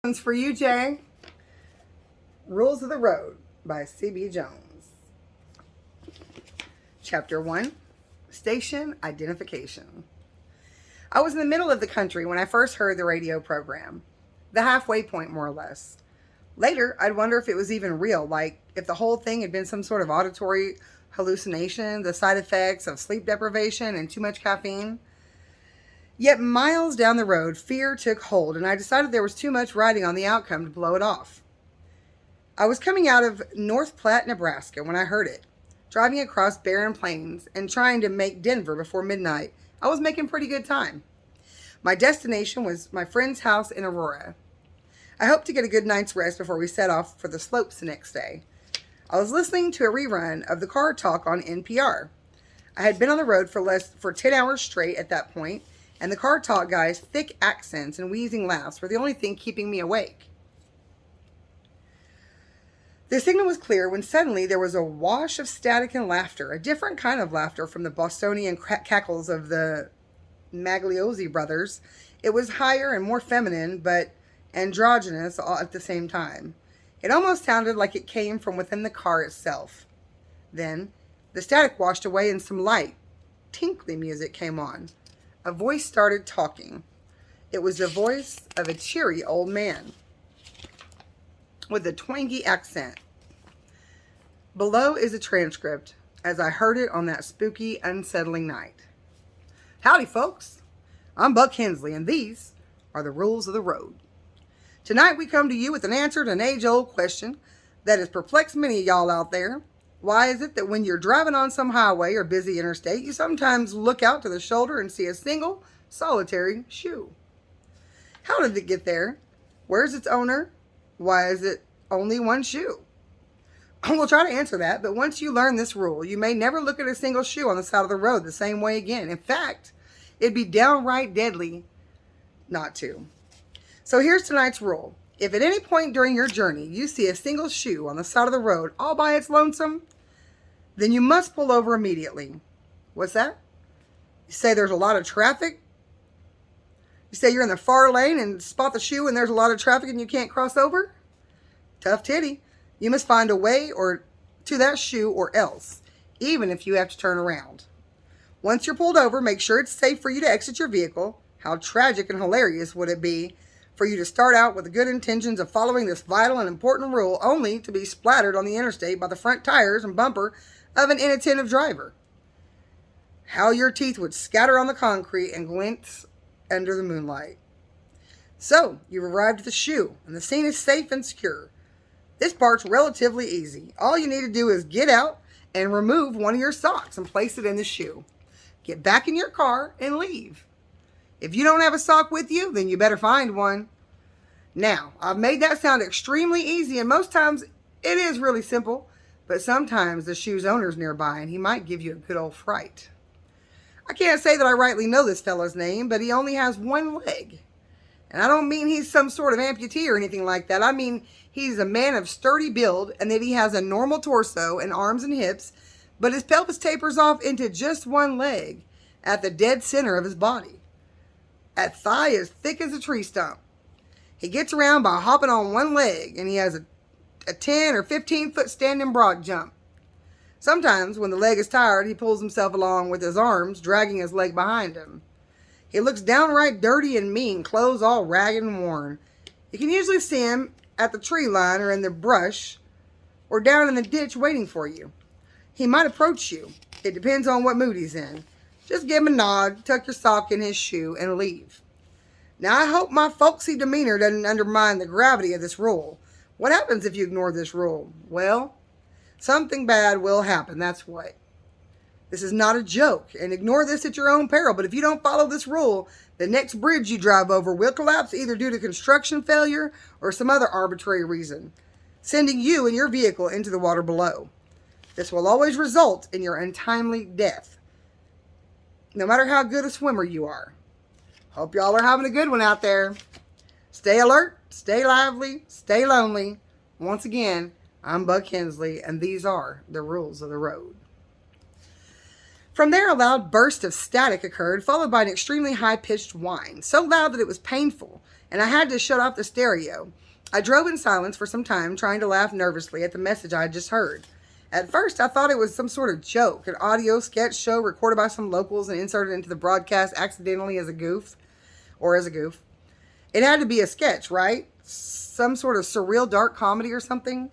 One's for you, Jay. Rules of the Road by C.B. Jones. Chapter 1, Station Identification. I was in the middle of the country when I first heard the radio program. The halfway point, more or less. Later, I'd wonder if it was even real, like if the whole thing had been some sort of auditory hallucination, the side effects of sleep deprivation and too much caffeine. Yet miles down the road, fear took hold, and I decided there was too much riding on the outcome to blow it off. I was coming out of North Platte, Nebraska when I heard it. Driving across barren plains and trying to make Denver before midnight, I was making pretty good time. My destination was my friend's house in Aurora. I hoped to get a good night's rest before we set off for the slopes the next day. I was listening to a rerun of the car talk on NPR. I had been on the road for 10 hours straight at that point, and the car talk guy's thick accents and wheezing laughs were the only thing keeping me awake. The signal was clear when suddenly there was a wash of static and laughter, a different kind of laughter from the Bostonian cackles of the Magliozzi brothers. It was higher and more feminine, but androgynous all at the same time. It almost sounded like it came from within the car itself. Then, the static washed away and some light, tinkly music came on. A voice started talking. It was the voice of a cheery old man with a twangy accent. Below is a transcript as I heard it on that spooky, unsettling night. Howdy, folks. I'm Buck Hensley, and these are the rules of the road. Tonight we come to you with an answer to an age-old question that has perplexed many of y'all out there. Why is it that when you're driving on some highway or busy interstate, you sometimes look out to the shoulder and see a single, solitary shoe? How did it get there? Where's its owner? Why is it only one shoe? We'll try to answer that, but once you learn this rule, you may never look at a single shoe on the side of the road the same way again. In fact, it'd be downright deadly not to. So here's tonight's rule. If at any point during your journey you see a single shoe on the side of the road all by its lonesome, then you must pull over immediately. What's that? You say there's a lot of traffic? You say you're in the far lane and spot the shoe and there's a lot of traffic and you can't cross over? Tough titty. You must find a way or to that shoe or else, even if you have to turn around. Once you're pulled over, make sure it's safe for you to exit your vehicle. How tragic and hilarious would it be for you to start out with the good intentions of following this vital and important rule only to be splattered on the interstate by the front tires and bumper of an inattentive driver. How your teeth would scatter on the concrete and glint under the moonlight. So, you've arrived at the shoe, and the scene is safe and secure. This part's relatively easy. All you need to do is get out and remove one of your socks and place it in the shoe. Get back in your car and leave. If you don't have a sock with you, then you better find one. Now, I've made that sound extremely easy, and most times it is really simple, but sometimes the shoe's owner's nearby, and he might give you a good old fright. I can't say that I rightly know this fellow's name, but he only has one leg. And I don't mean he's some sort of amputee or anything like that. I mean he's a man of sturdy build, and that he has a normal torso and arms and hips, but his pelvis tapers off into just one leg at the dead center of his body. That thigh is thick as a tree stump. He gets around by hopping on one leg, and he has a 10 or 15 foot standing broad jump. Sometimes, when the leg is tired, he pulls himself along with his arms, dragging his leg behind him. He looks downright dirty and mean, clothes all ragged and worn. You can usually see him at the tree line or in the brush or down in the ditch waiting for you. He might approach you. It depends on what mood he's in. Just give him a nod, tuck your sock in his shoe, and leave. Now, I hope my folksy demeanor doesn't undermine the gravity of this rule. What happens if you ignore this rule? Well, something bad will happen, that's what. This is not a joke, and ignore this at your own peril, but if you don't follow this rule, the next bridge you drive over will collapse either due to construction failure or some other arbitrary reason, sending you and your vehicle into the water below. This will always result in your untimely death, no matter how good a swimmer you are. Hope y'all are having a good one out there. Stay alert, stay lively, stay lonely. Once again, I'm Buck Hensley, and these are the rules of the road. From there, a loud burst of static occurred, followed by an extremely high-pitched whine, so loud that it was painful, and I had to shut off the stereo. I drove in silence for some time, trying to laugh nervously at the message I had just heard. At first, I thought it was some sort of joke, an audio sketch show recorded by some locals and inserted into the broadcast accidentally as a goof. It had to be a sketch, right? Some sort of surreal dark comedy or something.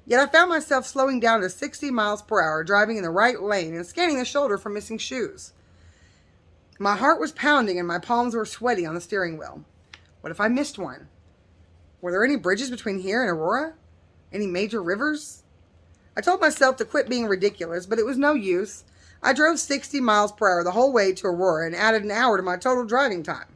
Yet I found myself slowing down to 60 miles per hour, driving in the right lane and scanning the shoulder for missing shoes. My heart was pounding and my palms were sweaty on the steering wheel. What if I missed one? Were there any bridges between here and Aurora? Any major rivers? I told myself to quit being ridiculous, but it was no use. I drove 60 miles per hour the whole way to Aurora and added an hour to my total driving time.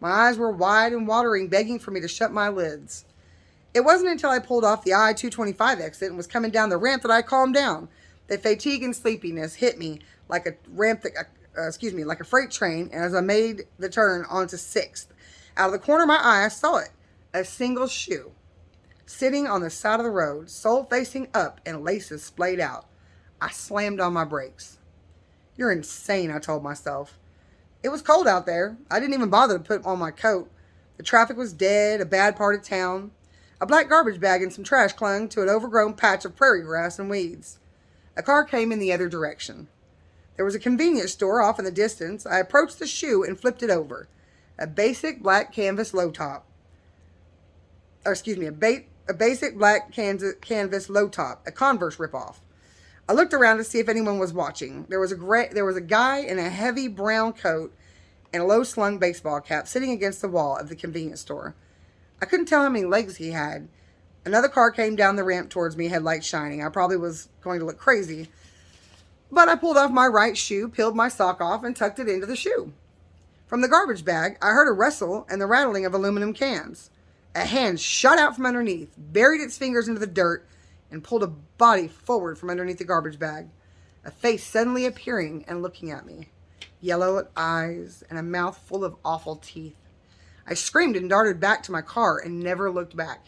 My eyes were wide and watering, begging for me to shut my lids. It wasn't until I pulled off the I-225 exit and was coming down the ramp that I calmed down. The fatigue and sleepiness hit me like a like a freight train, and as I made the turn onto 6th, out of the corner of my eye, I saw it. A single shoe, sitting on the side of the road, sole facing up and laces splayed out. I slammed on my brakes. You're insane, I told myself. It was cold out there. I didn't even bother to put on my coat. The traffic was dead, a bad part of town. A black garbage bag and some trash clung to an overgrown patch of prairie grass and weeds. A car came in the other direction. There was a convenience store off in the distance. I approached the shoe and flipped it over. A basic black canvas low top. A basic black canvas low top, a Converse ripoff. I looked around to see if anyone was watching. There was a guy in a heavy brown coat and a low-slung baseball cap sitting against the wall of the convenience store. I couldn't tell how many legs he had. Another car came down the ramp towards me, headlights shining. I probably was going to look crazy, but I pulled off my right shoe, peeled my sock off, and tucked it into the shoe. From the garbage bag, I heard a rustle and the rattling of aluminum cans. A hand shot out from underneath, buried its fingers into the dirt, and pulled a body forward from underneath the garbage bag. A face suddenly appearing and looking at me. Yellow eyes and a mouth full of awful teeth. I screamed and darted back to my car and never looked back.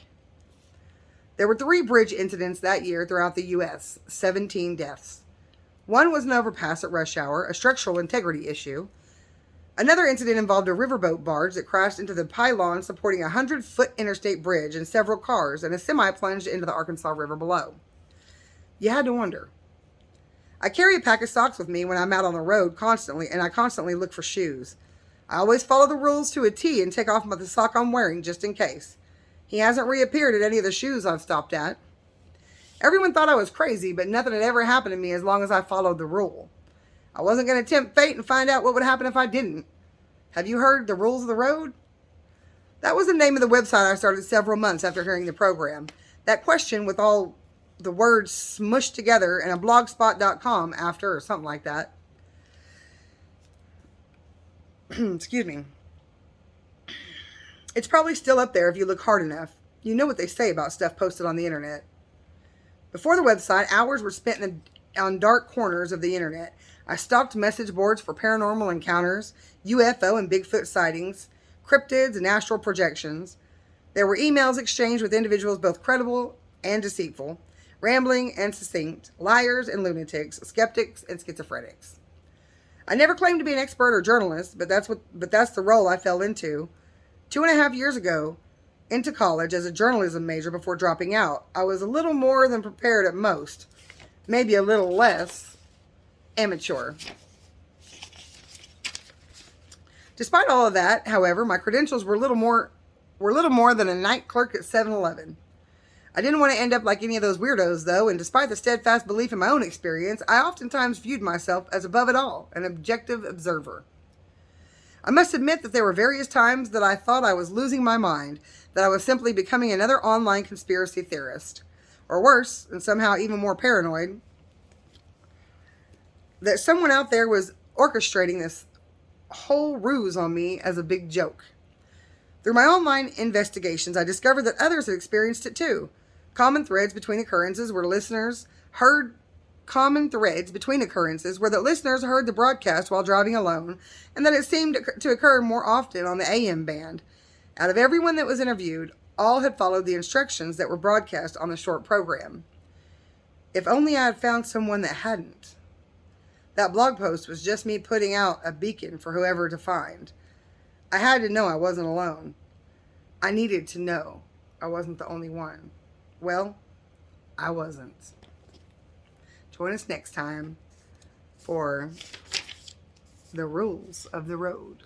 There were 3 bridge incidents that year throughout the U.S., 17 deaths. One was an overpass at rush hour, a structural integrity issue. Another incident involved a riverboat barge that crashed into the pylon supporting a 100-foot interstate bridge and several cars, and a semi plunged into the Arkansas River below. You had to wonder. I carry a pack of socks with me when I'm out on the road constantly, and I constantly look for shoes. I always follow the rules to a T and take off the sock I'm wearing just in case. He hasn't reappeared at any of the shoes I've stopped at. Everyone thought I was crazy, but nothing had ever happened to me as long as I followed the rule. I wasn't going to tempt fate and find out what would happen if I didn't. Have you heard the rules of the road? That was the name of the website I started several months after hearing the program. That question with all the words smushed together and a blogspot.com after or something like that. Excuse me. It's probably still up there if you look hard enough. You know what they say about stuff posted on the internet. Before the website, hours were spent on dark corners of the internet. I stalked message boards for paranormal encounters, UFO and Bigfoot sightings, cryptids and astral projections. There were emails exchanged with individuals both credible and deceitful, rambling and succinct, liars and lunatics, skeptics and schizophrenics. I never claimed to be an expert or journalist, but that's the role I fell into. 2.5 years ago, into college as a journalism major before dropping out, I was a little more than prepared at most, maybe a little less amateur. Despite all of that, however, my credentials were little more than a night clerk at 7-Eleven. I didn't want to end up like any of those weirdos, though, and despite the steadfast belief in my own experience, I oftentimes viewed myself as above it all, an objective observer. I must admit that there were various times that I thought I was losing my mind, that I was simply becoming another online conspiracy theorist. Or worse, and somehow even more paranoid, that someone out there was orchestrating this whole ruse on me as a big joke. Through my online investigations, I discovered that others had experienced it too. Common threads between occurrences where listeners heard the broadcast while driving alone, and that it seemed to occur more often on the AM band. Out of everyone that was interviewed, all had followed the instructions that were broadcast on the short program. If only I had found someone that hadn't. That blog post was just me putting out a beacon for whoever to find. I had to know I wasn't alone. I needed to know I wasn't the only one. Well, I wasn't. Join us next time for the rules of the road.